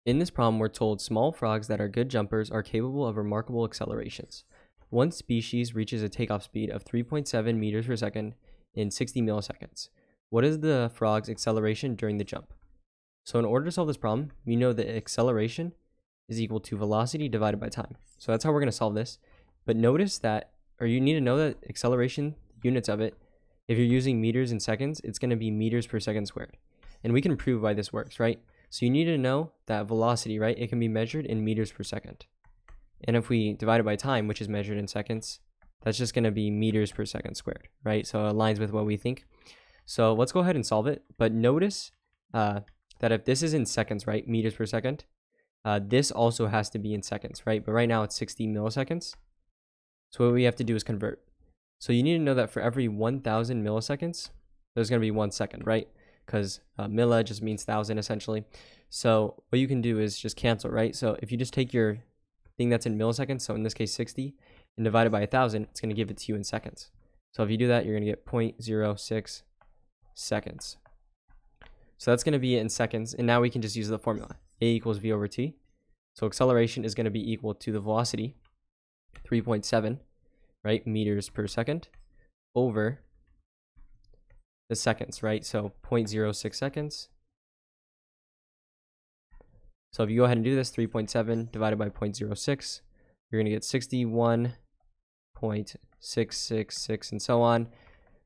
In this problem, we're told small frogs that are good jumpers are capable of remarkable accelerations. One species reaches a takeoff speed of 3.7 meters per second in 60 milliseconds. What is the frog's acceleration during the jump? So in order to solve this problem, you know that acceleration is equal to velocity divided by time. So that's how we're going to solve this. But notice that, or you need to know that acceleration, units of it, if you're using meters and seconds, it's going to be meters per second squared. And we can prove why this works, right? So you need to know that velocity, right? It can be measured in meters per second. And if we divide it by time, which is measured in seconds, that's just going to be meters per second squared, right? So it aligns with what we think. So let's go ahead and solve it. But notice that if this is in seconds, right, meters per second, this also has to be in seconds, right? But right now it's 60 milliseconds. So what we have to do is convert. So you need to know that for every 1,000 milliseconds, there's going to be 1 second, right? Because milli just means 1,000 essentially. So what you can do is just cancel, right? So if you just take your thing that's in milliseconds, so in this case 60, and divide it by 1,000, it's going to give it to you in seconds. So if you do that, you're going to get 0.06 seconds. So that's going to be in seconds, and now we can just use the formula. A equals v over t. So acceleration is going to be equal to the velocity, 3.7, right, meters per second, over the seconds, right? So 0.06 seconds. So if you go ahead and do this, 3.7 divided by 0.06, you're going to get 61.666 and so on,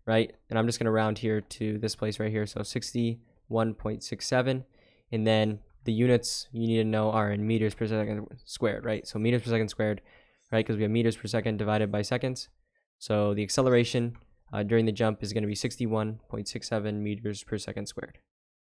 right? And I'm just going to round here to this place right here. So 61.67. And then the units you need to know are in meters per second squared, right? So meters per second squared, right? Because we have meters per second divided by seconds. So the acceleration during the jump is going to be 61.67 meters per second squared.